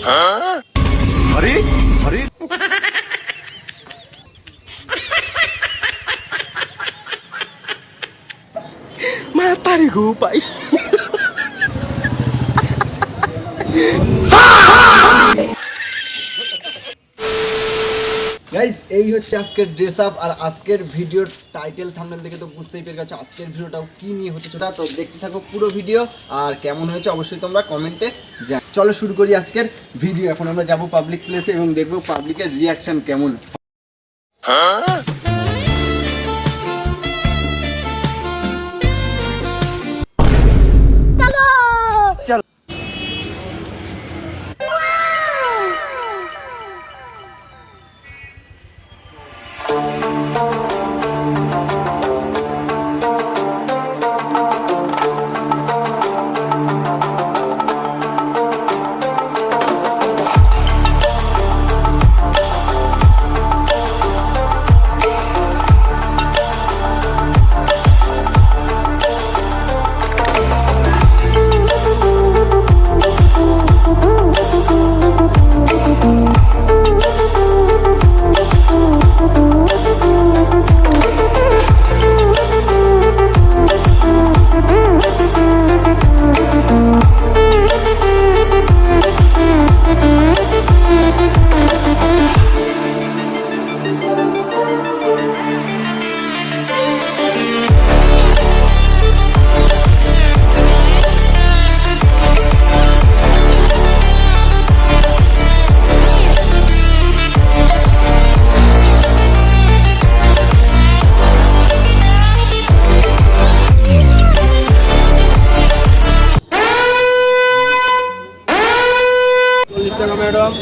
अरे अरे mata nih gue pak. Guys এই হচ্ছে আজকের ড্রেস আপ আর আজকের ভিডিওর টাইটেল থাম্বনেল দেখে তো বুঝতেই পেরে গেছো আজকের ভিডিওটাও কি নিয়ে হতে চলেছে। তো দেখতে থাকো পুরো ভিডিও আর কেমন হয়েছে অবশ্যই তোমরা কমেন্টে জানাও। চলো শুরু করি আজকের ভিডিও। এখন আমরা যাব পাবলিক প্লেসে এবং দেখবো পাবলিকের রিয়াকশন কেমন। ম্যাডাম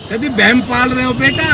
कभी बहम पाल रहे हो बेटा?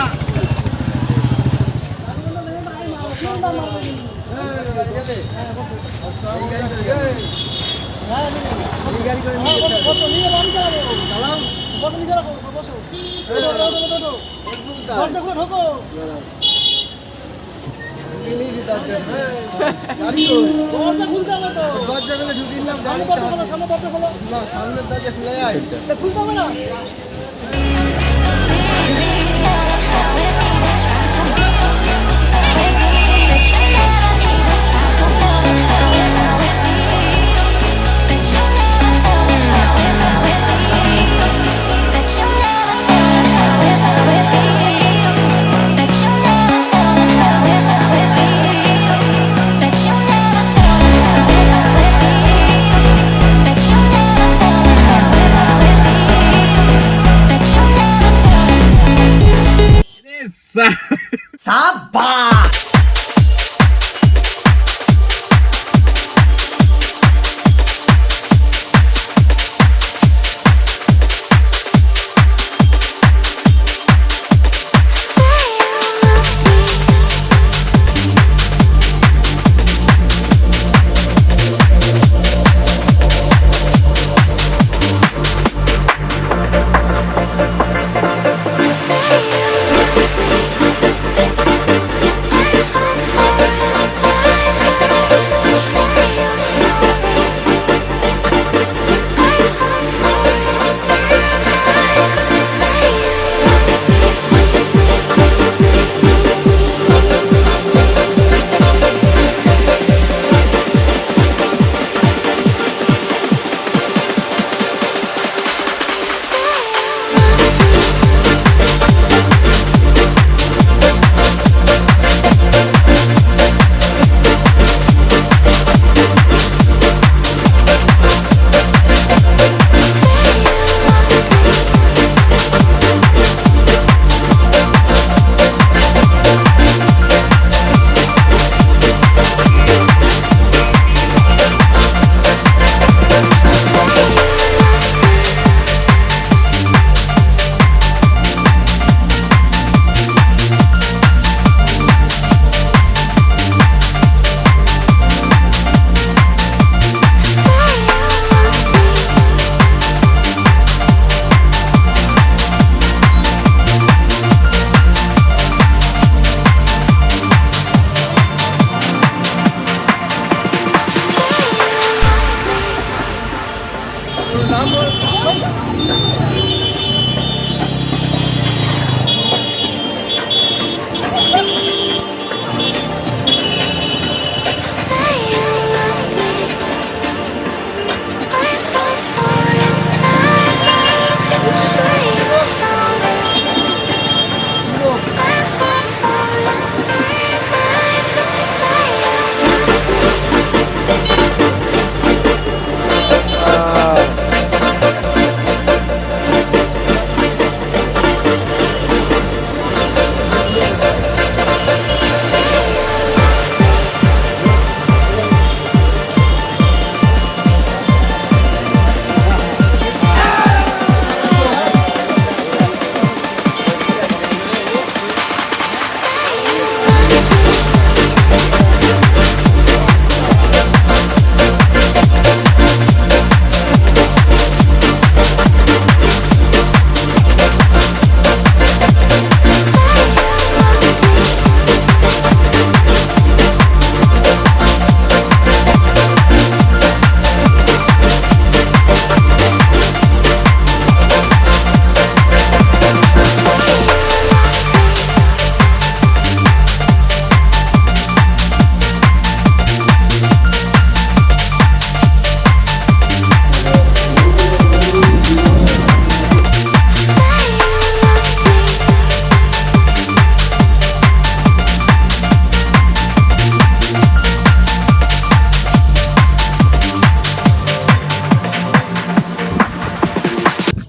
Sabah.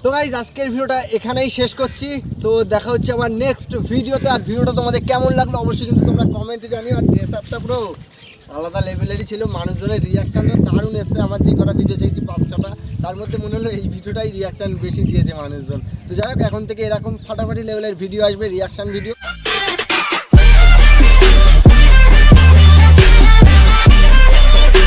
তো গাইজ আজকের ভিডিওটা এখানেই শেষ করছি। তো দেখা হচ্ছে আবার নেক্সট ভিডিওতে। আর ভিডিওটা তোমাদের কেমন লাগলো অবশ্যই কিন্তু তোমরা কমেন্টে জানিও। আর ড্রেস আপটা পুরো আলাদা লেভেলেরই ছিল, মানুষজনের রিয়াকশানটা দারুণ এসছে। আমার যে কটা ভিডিও চাইছি 5-6টা, তার মধ্যে মনে হলো এই ভিডিওটাই রিয়াকশান বেশি দিয়েছে মানুষজন। তো যাই হোক, এখন থেকে এরকম ফাটাফাটি লেভেলের ভিডিও আসবে, রিয়াকশান ভিডিও।